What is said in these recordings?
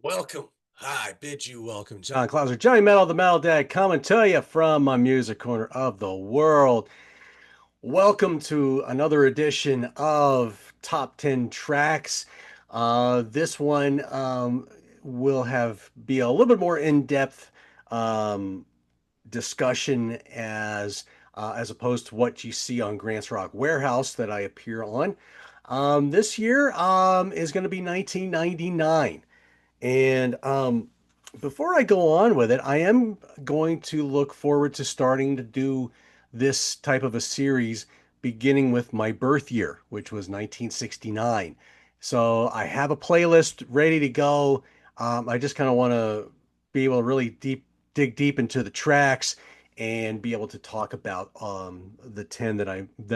Welcome. I bid you welcome. John Clauser, Johnny Metal, the Metal Dad, coming to you from my music corner of the world. Welcome to another edition of Top 10 Tracks. This one will have be a little bit more in-depth um, discussion as opposed to what you see on Grant's Rock Warehouse that I appear on. This year is going to be 1999. And before I go on with it, I am going to look forward to starting to do this type of a series beginning with my birth year, which was 1969. So I have a playlist ready to go. I just kind of want to be able to really dig deep into the tracks and be able to talk about the 10 that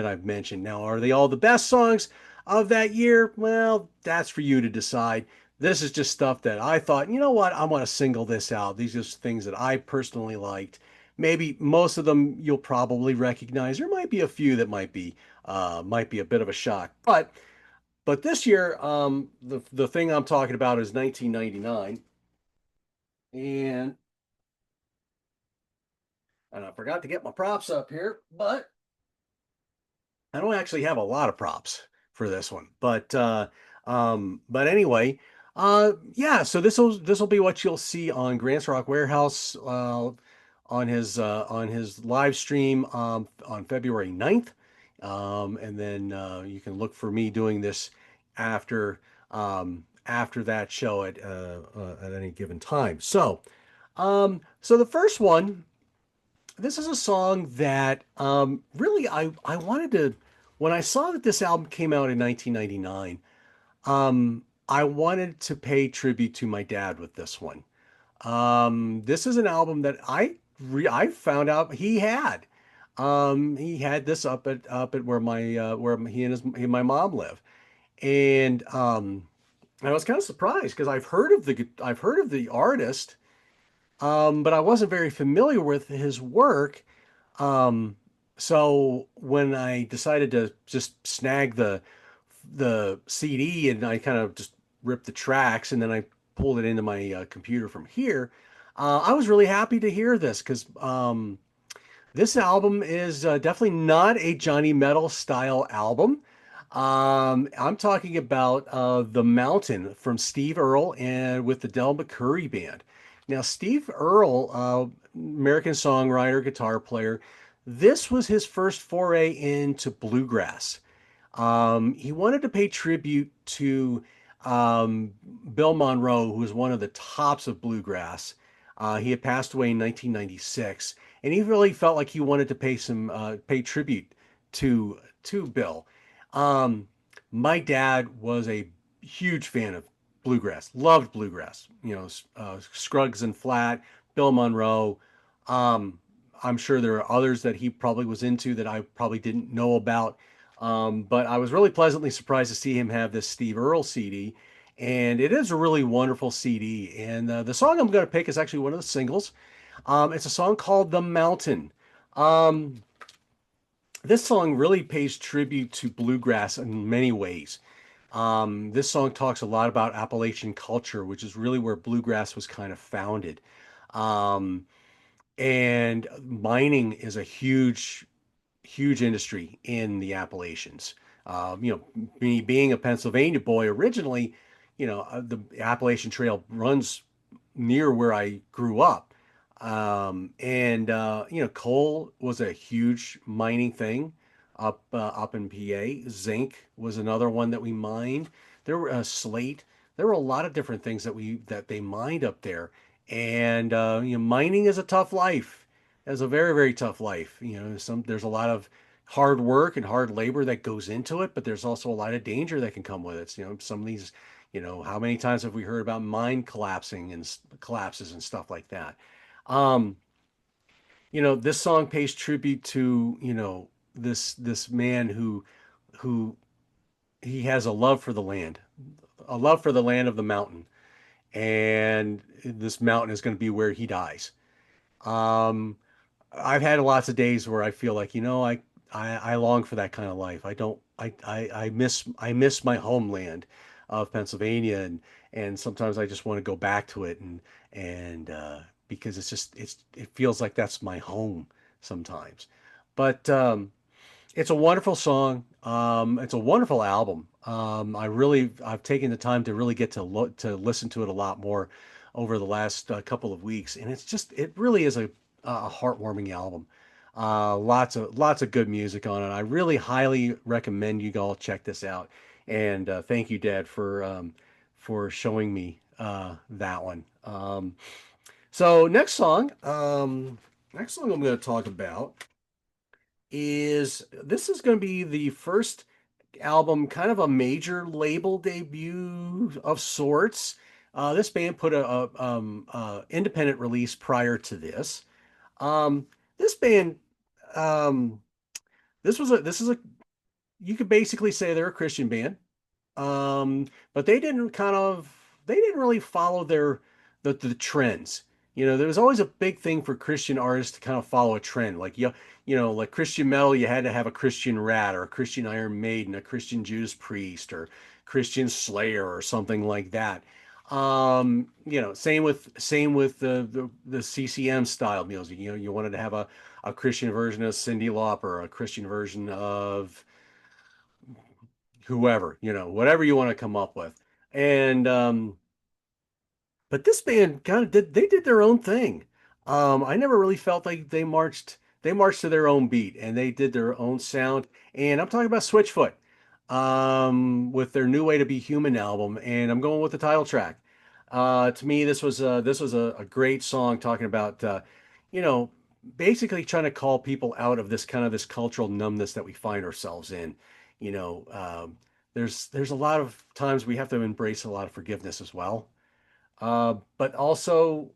I've mentioned. Now, are they all the best songs of that year? Well, that's for you to decide. This is just stuff that I thought, you know what, I want to single this out. These are just things that I personally liked. Maybe most of them you'll probably recognize. There might be a few that might be a bit of a shock. But this year, the thing I'm talking about is 1999, and and I forgot to get my props up here, but I don't actually have a lot of props for this one. But anyway, yeah. So this will be what you'll see on Grants Rock Warehouse on his live stream on February 9th. And then you can look for me doing this after that show at any given time. So the first one, this is a song that really I wanted to, when I saw that this album came out in 1999, I wanted to pay tribute to my dad with this one. This is an album that I found out he had. He had this up at where he and my mom live, and I was kind of surprised because I've heard of the artist, but I wasn't very familiar with his work. Um, so when I decided to just snag the CD and I kind of just ripped the tracks and then I pulled it into my computer from here, I was really happy to hear this because this album is definitely not a Johnny Metal style album. I'm talking about The Mountain from Steve Earle and with the Del McCoury Band. Now, Steve Earle, American songwriter, guitar player, this was his first foray into bluegrass. He wanted to pay tribute to um, Bill Monroe, who was one of the tops of bluegrass. He had passed away in 1996, and he really felt like he wanted to pay tribute to Bill. Um, my dad was a huge fan of bluegrass, loved bluegrass. You know, Scruggs and Flat, Bill Monroe. Um, I'm sure there are others that he probably was into that I probably didn't know about. But I was really pleasantly surprised to see him have this Steve Earle CD, and it is a really wonderful CD. And the song I'm going to pick is actually one of the singles. It's a song called "The Mountain." Um, this song really pays tribute to bluegrass in many ways. This song talks a lot about Appalachian culture, which is really where bluegrass was kind of founded. Um, and mining is a huge industry in the Appalachians. You know, me being a Pennsylvania boy originally, the Appalachian Trail runs near where I grew up. Coal was a huge mining thing up in PA. Zinc was another one that we mined. There were slate. There were a lot of different things that they mined up there. And mining is a tough life. It's a very, very tough life. There's a lot of hard work and hard labor that goes into it, but there's also a lot of danger that can come with it. Some of these, how many times have we heard about mine collapsing and collapses and stuff like that? Um, this song pays tribute to, this man who he has a love for the land, a love for the land of the mountain, and this mountain is going to be where he dies. Um, I've had lots of days where I feel like, I long for that kind of life. I don't, I miss my homeland. of Pennsylvania, and sometimes I just want to go back to it, and because it feels like that's my home sometimes. But it's a wonderful song. It's a wonderful album. I've taken the time to really get to listen to it a lot more over the last couple of weeks, and it really is a heartwarming album. Lots of good music on it. I really highly recommend you all check this out. And thank you, Dad, for showing me that one. So next song I'm going to talk about is this is going to be the first album, kind of a major label debut of sorts. This band put a independent release prior to this. This band, um, this is a you could basically say they're a Christian band. But they didn't really follow the trends. There was always a big thing for Christian artists to kind of follow a trend. Like Christian metal, you had to have a Christian Rat or a Christian Iron Maiden, a Christian Judas Priest or Christian Slayer or something like that. Same with the CCM style music. You wanted to have a Christian version of Cyndi Lauper, a Christian version of whoever, whatever you want to come up with. And but this band kind of did their own thing. I never really felt like they marched to their own beat and they did their own sound. And I'm talking about Switchfoot with their New Way to Be Human album, and I'm going with the title track. To me, this was a great song talking about you know, basically trying to call people out of this cultural numbness that we find ourselves in. You know, there's a lot of times we have to embrace a lot of forgiveness as well, but also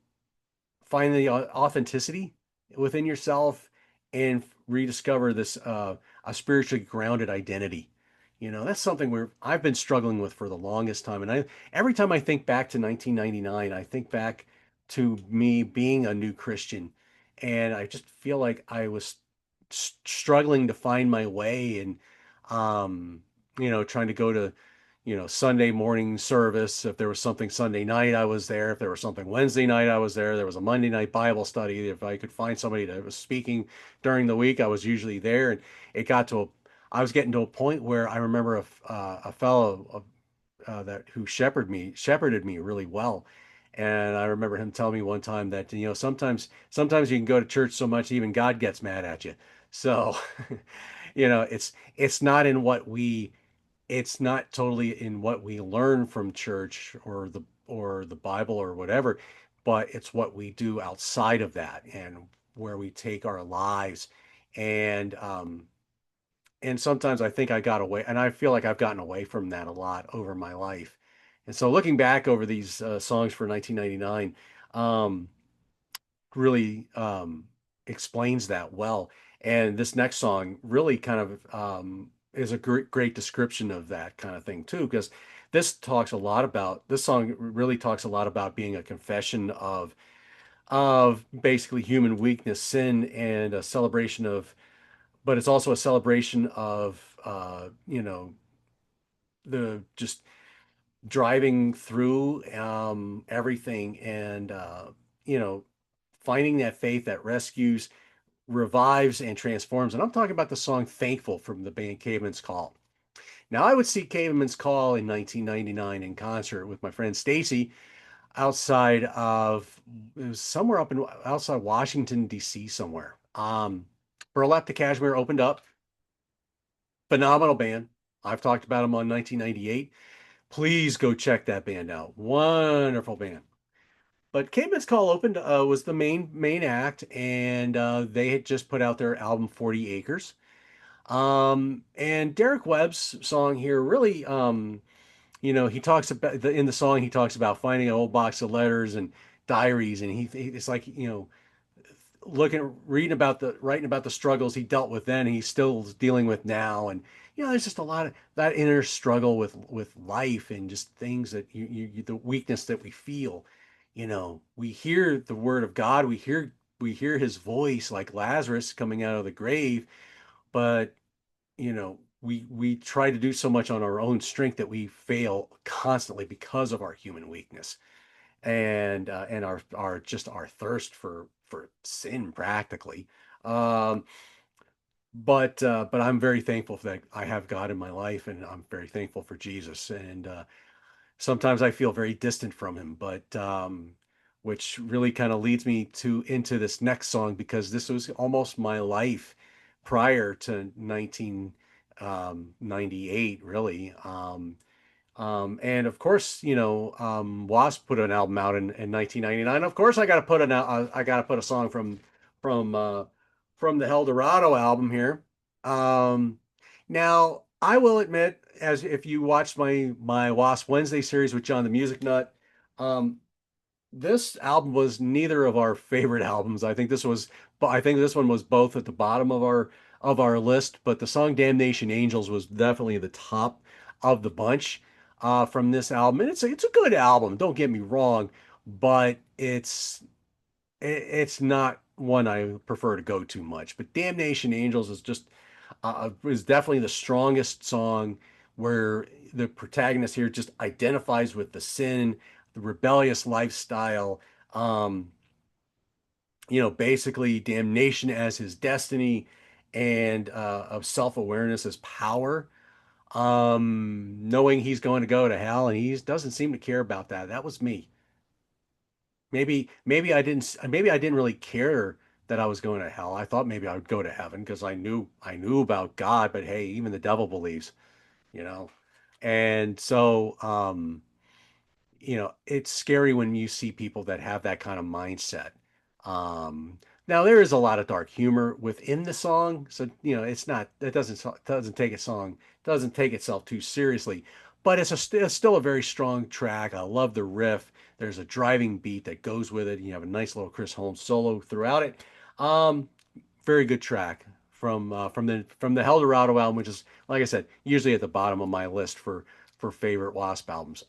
find the authenticity within yourself and rediscover this a spiritually grounded identity. That's something where I've been struggling with for the longest time. And I every time I think back to 1999, I think back to me being a new Christian, and I just feel like I was struggling to find my way and trying to go to Sunday morning service. If there was something Sunday night, I was there. If there was something Wednesday night, I was there. There was a Monday night Bible study. If I could find somebody that was speaking during the week, I was usually there. And I was getting to a point where I remember a fellow that who shepherded me really well. And I remember him telling me one time that, sometimes you can go to church so much, even God gets mad at you. So, it's not in what we it's not totally in what we learn from church or the Bible or whatever, but it's what we do outside of that and where we take our lives. And sometimes I think I got away, and I feel like I've gotten away from that a lot over my life. And so looking back over these songs for 1999, um, really explains that well. And this next song really kind of is a great description of that kind of thing too, because this song really talks a lot about being a confession of basically human weakness, sin, and a celebration but it's also a celebration of the just driving through everything and you know finding that faith that rescues, revives, and transforms. And I'm talking about the song Thankful from the band Caveman's Call. Now, I would see Caveman's Call in 1999 in concert with my friend Stacy outside of, it was somewhere outside Washington, D.C., somewhere. Burlap the Cashmere opened up. Phenomenal band. I've talked about them on 1998. Please go check that band out. Wonderful band. But Caveman's Call opened was the main act, and they had just put out their album 40 Acres. And Derek Webb's song here really, he talks about in the song he talks about finding an old box of letters and diaries, and it's like writing about the struggles he dealt with then, and he's still dealing with now, and there's just a lot of that inner struggle with life and just things that the weakness that we feel. We hear the word of God, we hear his voice like Lazarus coming out of the grave, but we try to do so much on our own strength that we fail constantly because of our human weakness and our just our thirst for sin practically. Um, but I'm very thankful that I have God in my life, and I'm very thankful for Jesus. And sometimes I feel very distant from him, but which really kind of leads me to into this next song because this was almost my life prior to 1998, really. And of course, Wasp put an album out in 1999. Of course, I got to put a song from uh, from the Eldorado album here. Um, Now, I will admit, as if you watched my Wasp Wednesday series with John the Music Nut, um, this album was neither of our favorite albums. I think this one was both at the bottom of our list, but the song "Damnation Angels" was definitely the top of the bunch from this album. And it's a good album. Don't get me wrong, but it's not one I prefer to go to much. But "Damnation Angels" is definitely the strongest song where the protagonist here just identifies with the sin, the rebellious lifestyle, um, basically damnation as his destiny and of self-awareness as power. Knowing he's going to go to hell and he doesn't seem to care about that. That was me. Maybe I didn't really care that I was going to hell. I thought maybe I would go to heaven because I knew about God, but hey, even the devil believes, you know. And so it's scary when you see people that have that kind of mindset. Um, Now there is a lot of dark humor within the song, so it's not it doesn't take itself too seriously, but it's still a very strong track. I love the riff. There's a driving beat that goes with it. You have a nice little Chris Holmes solo throughout it. Um, Very good track from the Eldorado album, which is like I said, usually at the bottom of my list for favorite Wasp albums.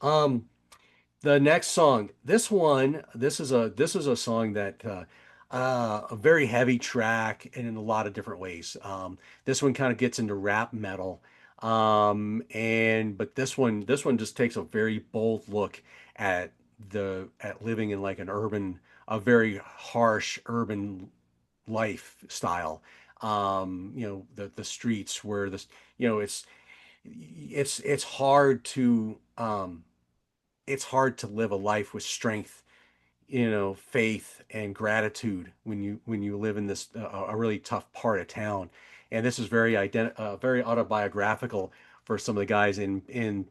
The next song, this is a song that a very heavy track and in a lot of different ways. This one kind of gets into rap metal, and but this one just takes a very bold look at at living in like a very harsh urban lifestyle. The streets where this, you know, it's hard to it's hard to live a life with strength, faith and gratitude when you live in this a really tough part of town. And this is very autobiographical for some of the guys in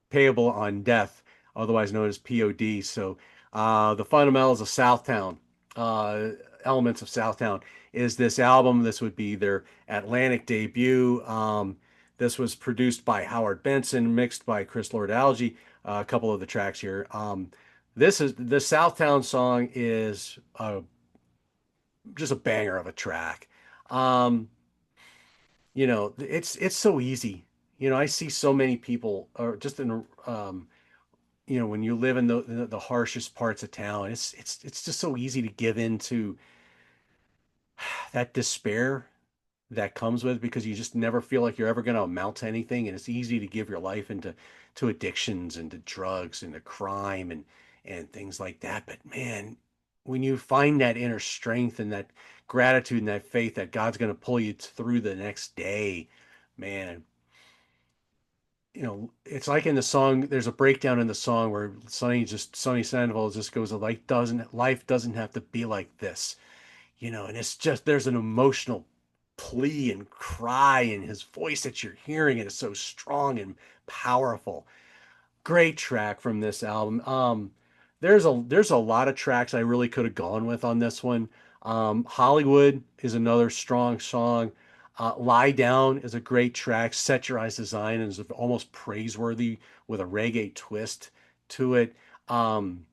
Payable on Death, otherwise known as POD. So the fundamentals of Southtown, uh, elements of Southtown is this album. This would be their Atlantic debut. This was produced by Howard Benson, mixed by Chris Lord-Alge. A couple of the tracks here. This is the Southtown song is just a banger of a track. Um, it's so easy. I see so many people, or just in when you live in the harshest parts of town, it's just so easy to give in to that despair that comes with because you just never feel like you're ever going to amount to anything, and it's easy to give your life into to addictions and to drugs and to crime and things like that. But man, when you find that inner strength and that gratitude and that faith that God's going to pull you through the next day, man, it's like in the song, there's a breakdown in the song where Sonny Sandoval just goes, life doesn't have to be like this, and it's just, there's an emotional plea and cry in his voice that you're hearing, and it's so strong and powerful. Great track from this album. There's a lot of tracks I really could have gone with on this one. Hollywood is another strong song. Lie Down is a great track. Set Your Eyes Design is almost praiseworthy with a reggae twist to it. Um,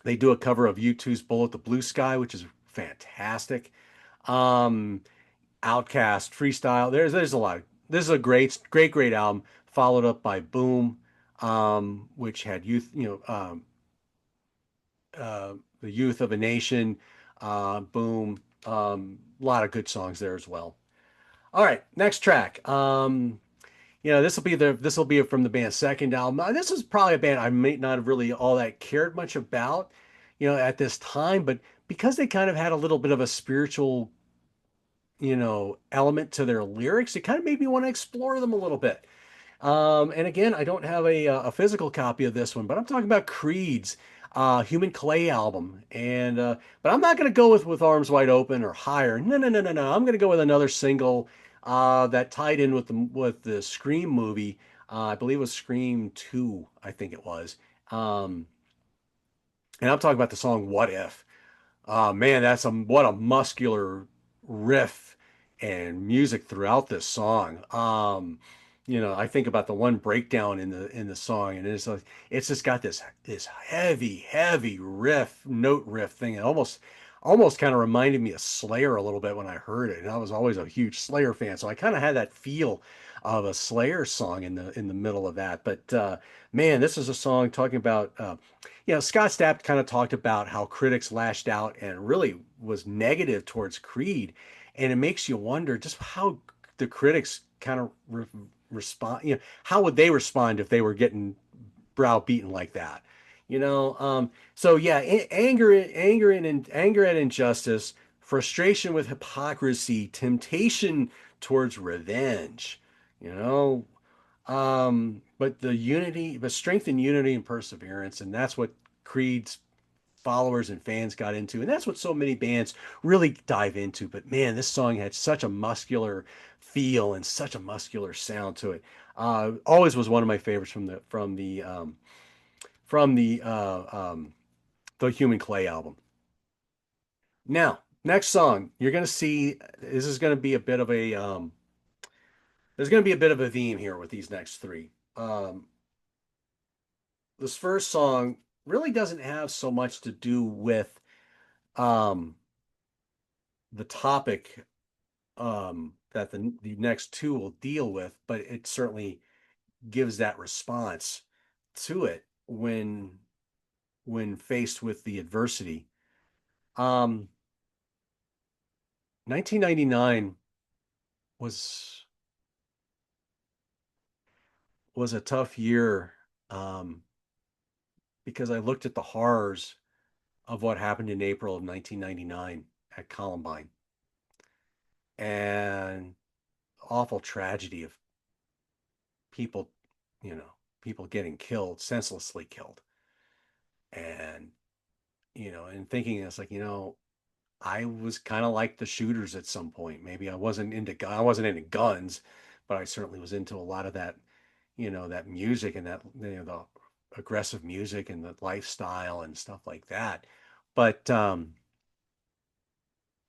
they do a cover of U2's Bullet the Blue Sky, which is fantastic. Um, Outcast, Freestyle. There's a lot. This is a great album. Followed up by Boom, which had the Youth of a Nation, Boom. A lot of good songs there as well. All right, next track. This will be from the band's second album. This is probably a band I may not have really all that cared much about, at this time, but because they kind of had a little bit of a spiritual, element to their lyrics, it kind of made me want to explore them a little bit. And again, I don't have a physical copy of this one, but I'm talking about Creed's Human Clay album. But I'm not going to go with Arms Wide Open or Higher. No, no, no, no, no. I'm going to go with another single that tied in with the Scream movie. I believe it was Scream 2, I think it was. Um, and I'm talking about the song What If. Man, what a muscular riff and music throughout this song. I think about the one breakdown in the song, and it's just got this heavy, heavy note riff thing. It almost kind of reminded me of Slayer a little bit when I heard it. And I was always a huge Slayer fan, so I kind of had that feel of a Slayer song in the middle of that. But man, this is a song talking about Scott Stapp kind of talked about how critics lashed out and really was negative towards Creed, and it makes you wonder just how the critics kind of respond. How would they respond if they were getting browbeaten like that? So yeah, anger at injustice, frustration with hypocrisy, temptation towards revenge. You know, but strength and unity and perseverance, and that's what Creed's followers and fans got into, and that's what so many bands really dive into. But man, this song had such a muscular feel and such a muscular sound to it. Always was one of my favorites from the Human Clay album. Now, next song, you're gonna see this is gonna be a bit of a there's gonna be a bit of a theme here with these next three. This first song really doesn't have so much to do with um, the topic that the next two will deal with, but it certainly gives that response to it when faced with the adversity. Um, 1999 was was a tough year um, because I looked at the horrors of what happened in April of 1999 at Columbine and awful tragedy of people, people getting killed, senselessly killed. And, and thinking it's like, I was kind of like the shooters at some point. Maybe I wasn't into guns, but I certainly was into a lot of that, that music and that, the aggressive music and the lifestyle and stuff like that. But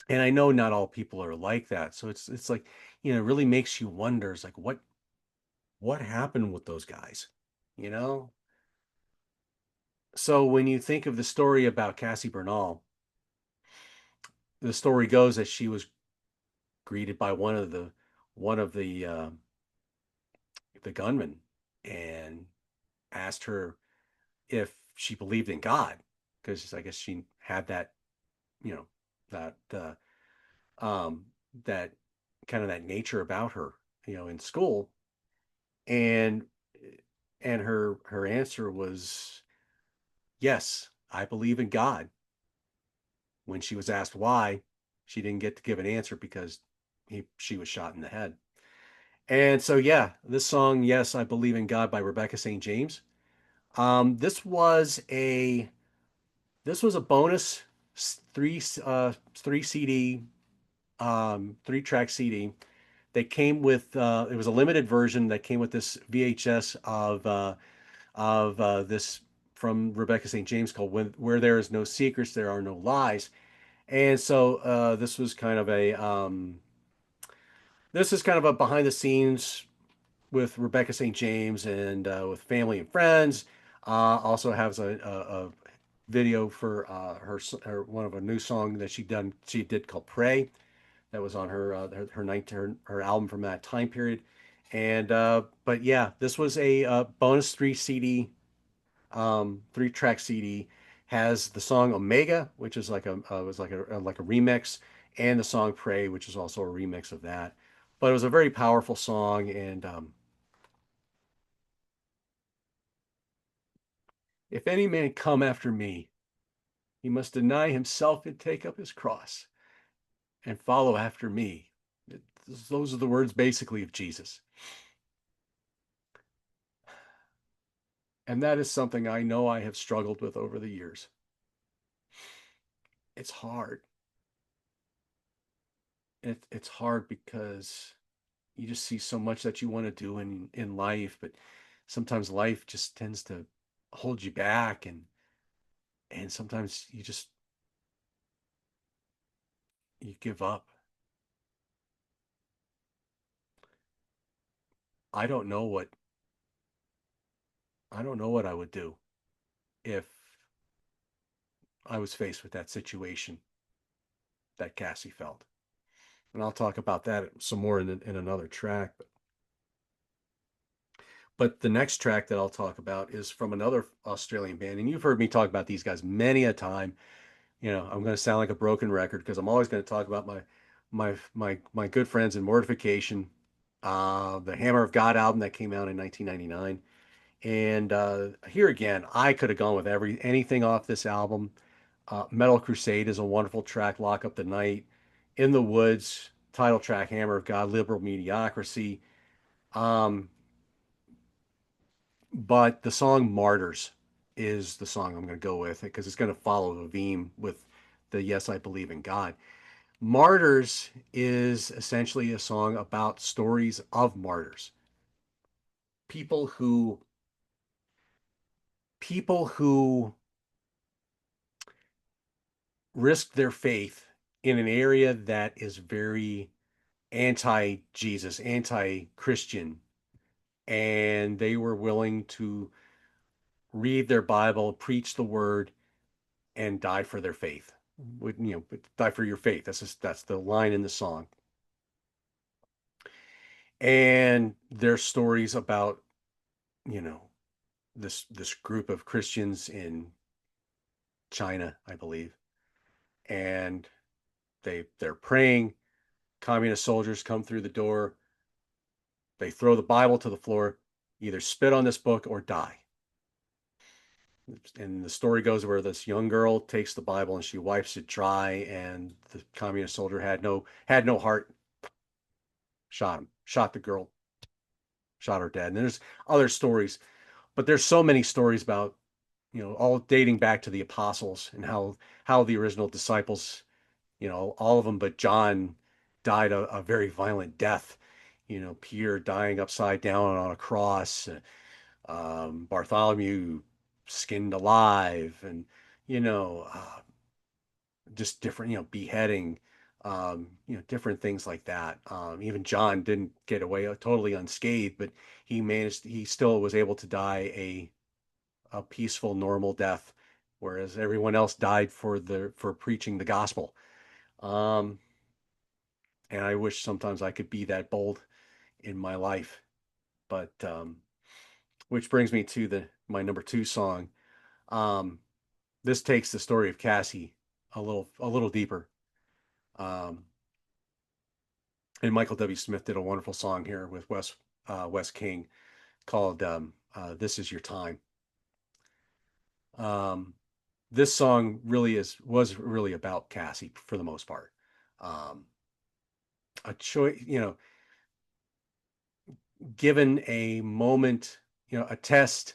and I know not all people are like that. So it's like, it really makes you wonder, it's like what happened with those guys? You know? So when you think of the story about Cassie Bernal, the story goes that she was greeted by one of the gunmen and asked her if she believed in God, because I guess she had that, you know, that um that kind of that nature about her, in school. And her answer was, yes, I believe in God. When she was asked why, she didn't get to give an answer because she was shot in the head. And so, yeah, this song, Yes, I Believe in God by Rebecca St. James. Um, this was a this was a bonus three CD, 3-track CD that came with it was a limited version that came with this VHS of this from Rebecca St. James called Where There Is No Secrets, There Are No Lies. And so this is kind of a behind the scenes with Rebecca St. James and with family and friends. Also has a video for her one of a new song that she did called Pray, that was on her album from that time period. And but yeah, this was a bonus 3 CD 3-track CD. Has the song Omega, which is like a was like a remix, and the song Pray, which is also a remix of that. but it was a very powerful song. And if any man come after me, he must deny himself and take up his cross and follow after me. Those are the words basically of Jesus. And that is something I know I have struggled with over the years. It's hard. It's hard because you just see so much that you want to do in life, but sometimes life just tends to hold you back, and sometimes you give up. I don't know what I don't know what I would do if I was faced with that situation that Cassie felt. And I'll talk about that some more in another track. But the next track that I'll talk about is from another Australian band. And you've heard me talk about these guys many a time. I'm going to sound like a broken record because I'm always going to talk about my good friends in Mortification, the Hammer of God album that came out in 1999. And here again, I could have gone with anything off this album. Metal Crusade is a wonderful track. Lock Up the Night, In the Woods, title track, Hammer of God, Liberal Mediocrity. Um, but the song Martyrs is the song I'm going to go with because it's going to follow the theme with the Yes, I Believe in God. Martyrs is essentially a song about stories of martyrs, people who people who risked their faith in an area that is very anti-Jesus, anti-Christian, and they were willing to read their Bible, preach the word, and die for their faith. Die for your faith. That's the line in the song. And there's stories about you know this group of Christians in China, I believe, and they're praying. Communist soldiers come through the door. They throw the Bible to the floor, either spit on this book or die. And the story goes where this young girl takes the Bible and she wipes it dry, and the communist soldier had no heart, shot him, shot the girl, shot her dead. And there's other stories, but there's so many stories about all dating back to the apostles and how the original disciples, all of them but John died a very violent death. Peter dying upside down on a cross, Bartholomew skinned alive, and you know, uh, just different, beheading, different things like that. Even John didn't get away totally unscathed, but he still was able to die a peaceful, normal death, whereas everyone else died for preaching the gospel. Um, and I wish sometimes I could be that bold in my life. But which brings me to the my number two song. Um, this takes the story of Cassie a little deeper. Um, and Michael W. Smith did a wonderful song here with Wes King called "This Is Your Time." Um, this song was really about Cassie for the most part. Um, a choice, given a moment, a test,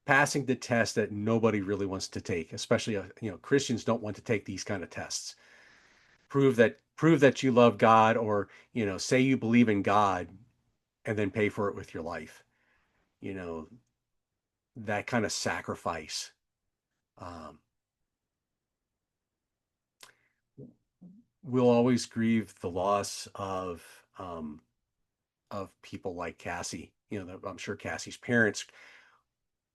passing the test that nobody really wants to take, especially Christians don't want to take these kind of tests. Prove that you love God, or say you believe in God, and then pay for it with your life. You know that kind of sacrifice. Um, we'll always grieve the loss of people like Cassie. I'm sure Cassie's parents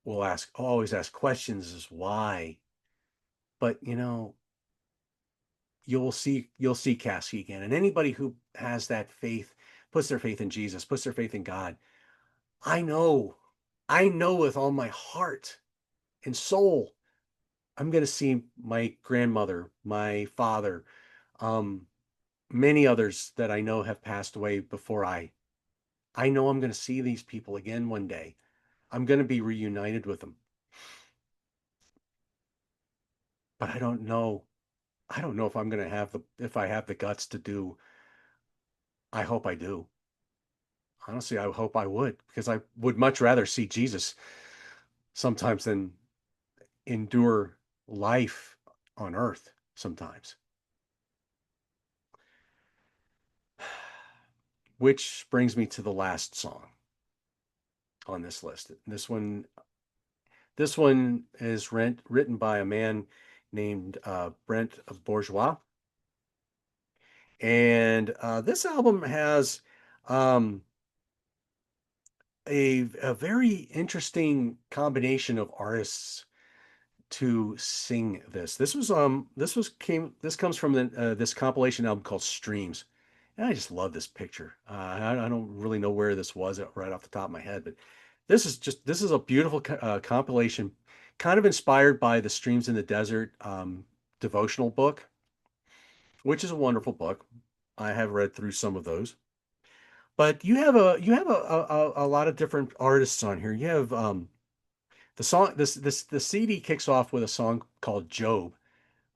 will always ask questions as why, but you'll see Cassie again, and anybody who has that faith, puts their faith in Jesus, puts their faith in God. I know, I know with all my heart and soul, I'm going to see my grandmother, my father, um, many others that I know have passed away before I know I'm going to see these people again one day. I'm going to be reunited with them. But I don't know. I don't know if I'm going to have the if I have the guts to do. I hope I do. Honestly, I hope I would because I would much rather see Jesus sometimes than endure life on earth sometimes. Which brings me to the last song on this list. This one is written by a man named Brent Bourgeois, and this album has um, a very interesting combination of artists to sing this. This comes from this compilation album called Streams, and I just love this picture. I don't really know where this was right off the top of my head, but this is a beautiful compilation, kind of inspired by the Streams in the Desert devotional book, which is a wonderful book. I have read through some of those. But you have a lot of different artists on here. You have the song this the CD kicks off with a song called Job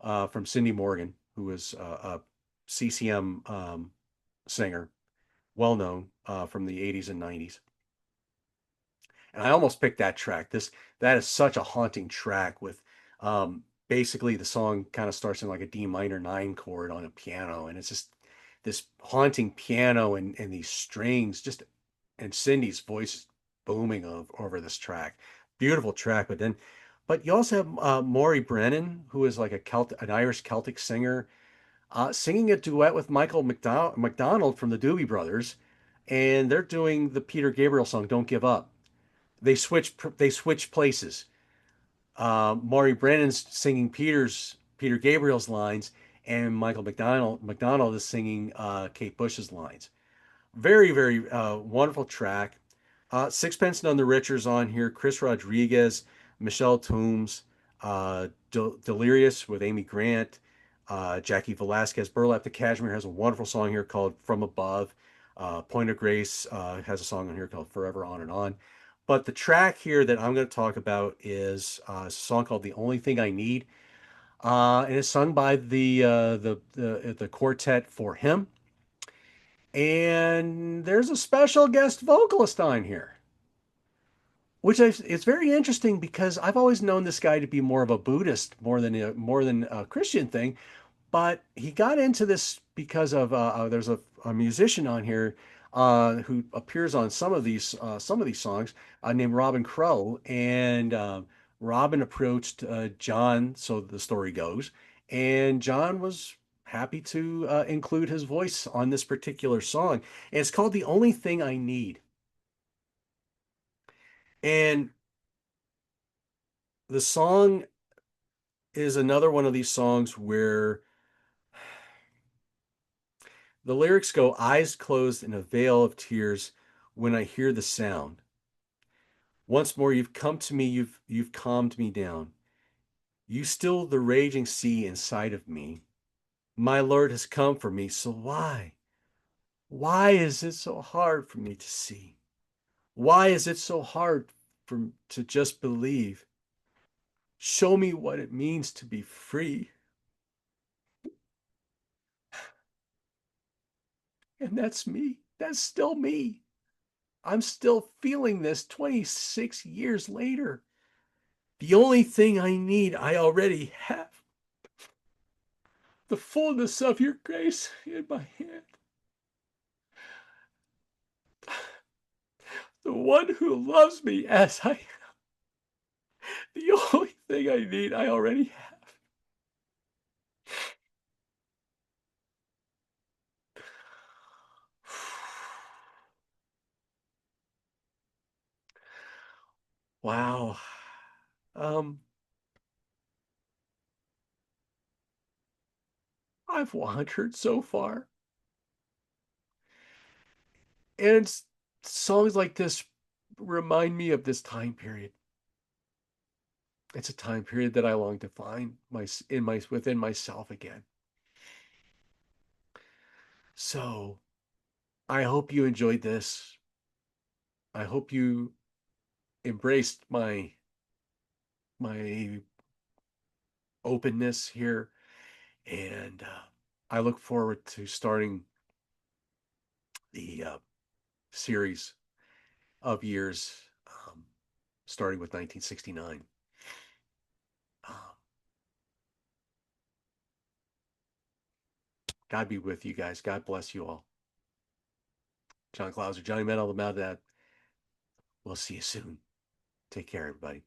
from Cindy Morgan, who was a CCM singer, well known from the 80s and 90s. And I almost picked that track. That is such a haunting track with basically the song kind of starts in like a D minor nine chord on a piano, and it's just this haunting piano and these strings just and Cindy's voice booming over this track. Beautiful track, but you also have Maury Brennan, who is like an Irish Celtic singer, singing a duet with Michael McDonald from the Doobie Brothers, and they're doing the Peter Gabriel song "Don't Give Up." They switch places. Maury Brennan's singing Peter Gabriel's lines, and Michael McDonald is singing Kate Bush's lines. Very, very wonderful track. Sixpence None the Richer's on here. Chris Rodriguez, Michelle Toombs, Delirious with Amy Grant, Jackie Velasquez. Burlap the Cashmere has a wonderful song here called From Above. Point of Grace has a song on here called Forever On and On. But the track here that I'm going to talk about is a song called The Only Thing I Need. And it's sung by the quartet For Him. And there's a special guest vocalist on here, it's very interesting because I've always known this guy to be more of a Buddhist more than a Christian thing, but he got into this because of there's a musician on here who appears on some of these songs named Robin Crow, and Robin approached John, so the story goes, and John was happy to include his voice on this particular song, and it's called "The Only Thing I Need." And the song is another one of these songs where the lyrics go, eyes closed in a veil of tears when I hear the sound. Once more you've come to me, you've calmed me down. You still the raging sea inside of me. My Lord has come for me, so why? Why is it so hard for me to see? Why is it so hard to just believe? Show me what it means to be free. And that's me. That's still me. I'm still feeling this 26 years later. The only thing I need, I already have. The fullness of your grace in my hand. The one who loves me as I am. The only thing I need, I already have. Wow. Um, I've wandered so far. And songs like this remind me of this time period. It's a time period that I long to find within myself again. So I hope you enjoyed this. I hope you embraced my openness here, and I look forward to starting the series of years, um, starting with 1969. Um, God be with you guys. God bless you all. John Clauser, Johnny Metal, the Mad Dad. We'll see you soon. Take care, everybody.